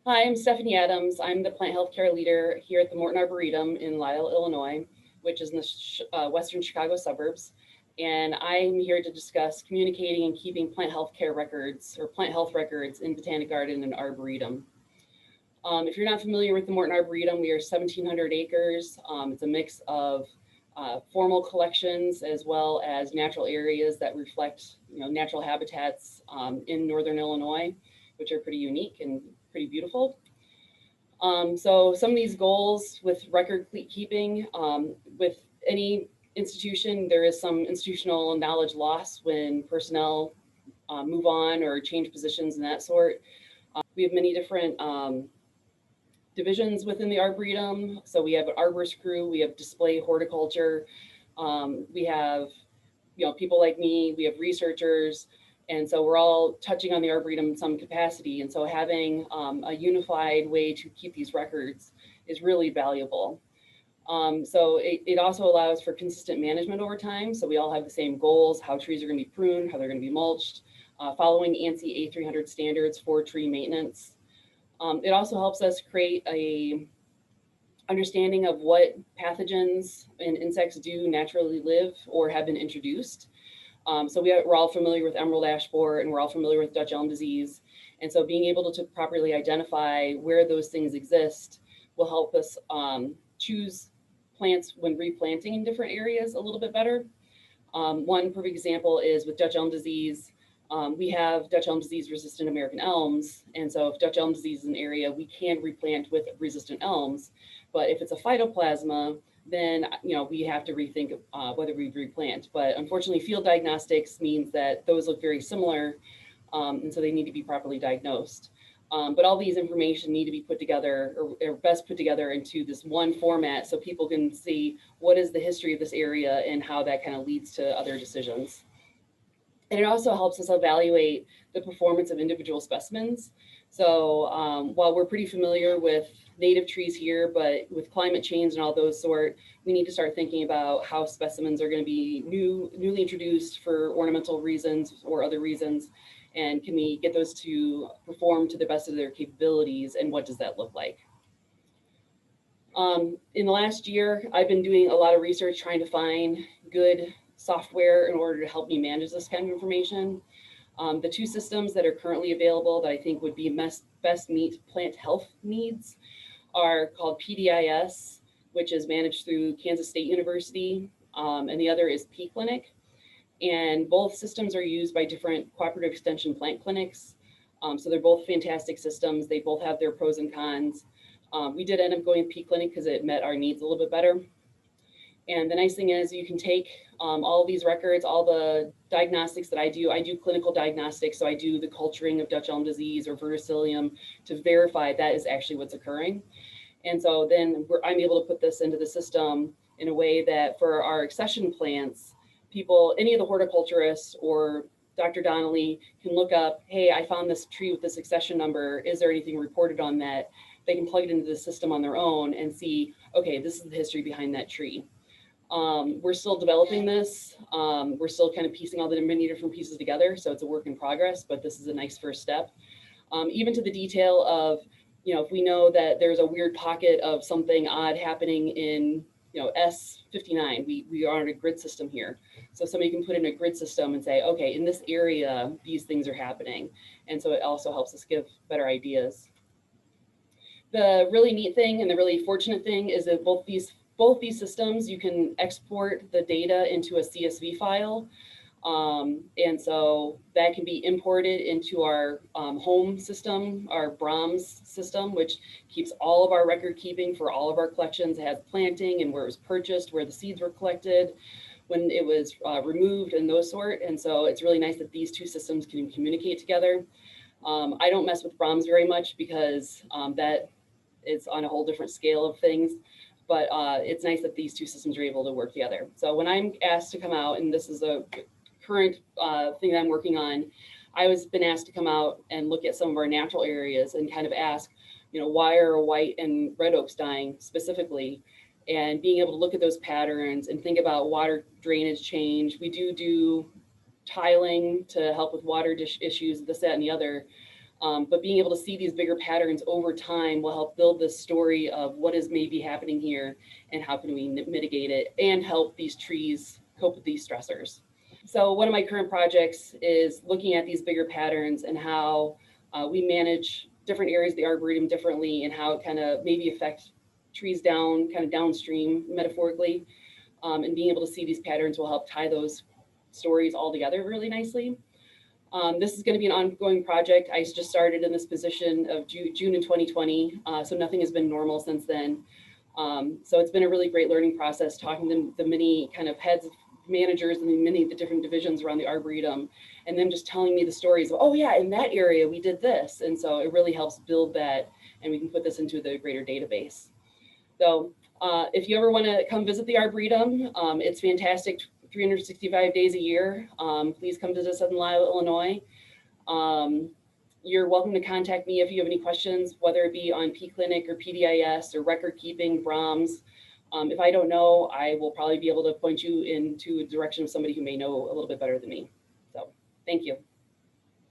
Hi, I'm Stephanie Adams. I'm the plant health care leader here at the Morton Arboretum in Lisle, Illinois, which is in the western Chicago suburbs. And I'm here to discuss communicating and keeping plant health care records or plant health records in Botanic Garden and Arboretum. If you're not familiar with the Morton Arboretum, we are 1,700 acres. It's a mix of formal collections as well as natural areas that reflect, natural habitats in northern Illinois, which are pretty unique and pretty beautiful. So some of these goals with record keeping, with any institution, there is some institutional knowledge loss when personnel move on or change positions and that sort. We have many different divisions within the Arboretum. So we have an arborist crew, we have display horticulture, we have people like me, we have researchers, and so we're all touching on the Arboretum in some capacity. And so having a unified way to keep these records is really valuable. So it also allows for consistent management over time. So we all have the same goals, how trees are going to be pruned, how they're going to be mulched, following ANSI A300 standards for tree maintenance. It also helps us create a understanding of what pathogens and insects do naturally live or have been introduced. So we're all familiar with emerald ash borer and we're all familiar with Dutch elm disease. And so being able to properly identify where those things exist will help us choose plants when replanting in different areas a little bit better. One perfect example is with Dutch elm disease. We have Dutch elm disease resistant American elms. And so if Dutch elm disease is an area, we can replant with resistant elms. But if it's a phytoplasma, then we have to rethink whether we replant. But unfortunately, field diagnostics means that those look very similar, and so they need to be properly diagnosed. But all these information need to be put together, or best put together into this one format so people can see what is the history of this area and how that kind of leads to other decisions. And it also helps us evaluate the performance of individual specimens. So while we're pretty familiar with native trees here, but with climate change and all those sort, we need to start thinking about how specimens are going to be newly introduced for ornamental reasons or other reasons. And can we get those to perform to the best of their capabilities, and what does that look like? In the last year, I've been doing a lot of research trying to find good software in order to help me manage this kind of information. The two systems that are currently available that I think would be best meet plant health needs are called PDIS, which is managed through Kansas State University, and the other is P-Clinic. And both systems are used by different cooperative extension plant clinics. So they're both fantastic systems. They both have their pros and cons. We did end up going with P-Clinic because it met our needs a little bit better. And the nice thing is you can take all of these records, all the diagnostics that I do clinical diagnostics. So I do the culturing of Dutch elm disease or verticillium to verify that is actually what's occurring. And so then I'm able to put this into the system in a way that for our accession plants, people, any of the horticulturists or Dr. Donnelly can look up, hey, I found this tree with this accession number. Is there anything reported on that? They can plug it into the system on their own and see, okay, this is the history behind that tree. We're still developing this. We're still kind of piecing all the many different pieces together. So it's a work in progress, but this is a nice first step. Even to the detail of, if we know that there's a weird pocket of something odd happening in, S59, we are on a grid system here. So somebody can put in a grid system and say, okay, in this area, these things are happening. And so it also helps us give better ideas. The really neat thing and the really fortunate thing is that both these systems, you can export the data into a CSV file. And so that can be imported into our home system, our Brahms system, which keeps all of our record keeping for all of our collections. It has planting and where it was purchased, where the seeds were collected, when it was removed and those sort. And so it's really nice that these two systems can communicate together. I don't mess with Brahms very much because that is on a whole different scale of things. But it's nice that these two systems are able to work together. So when I'm asked to come out, and this is a current thing that I'm working on, I was been asked to come out and look at some of our natural areas and kind of ask, why are white and red oaks dying specifically? And being able to look at those patterns and think about water drainage change. We do tiling to help with water issues, this, that, and the other. But being able to see these bigger patterns over time will help build this story of what is maybe happening here and how can we mitigate it and help these trees cope with these stressors. So one of my current projects is looking at these bigger patterns and how we manage different areas of the arboretum differently and how it kind of maybe affect trees down, kind of downstream metaphorically. And being able to see these patterns will help tie those stories all together really nicely. This is going to be an ongoing project. I just started in this position of June in 2020, so nothing has been normal since then. So it's been a really great learning process, talking to the many kind of heads of managers and many of the different divisions around the Arboretum, and them just telling me the stories of, oh yeah, in that area we did this. And so it really helps build that, and we can put this into the greater database. So if you ever want to come visit the Arboretum, it's fantastic 365 days a year. Please come visit us in Lisle, Illinois. You're welcome to contact me if you have any questions, whether it be on P-Clinic or PDIS or record keeping, Brahms. If I don't know, I will probably be able to point you into a direction of somebody who may know a little bit better than me. So thank you.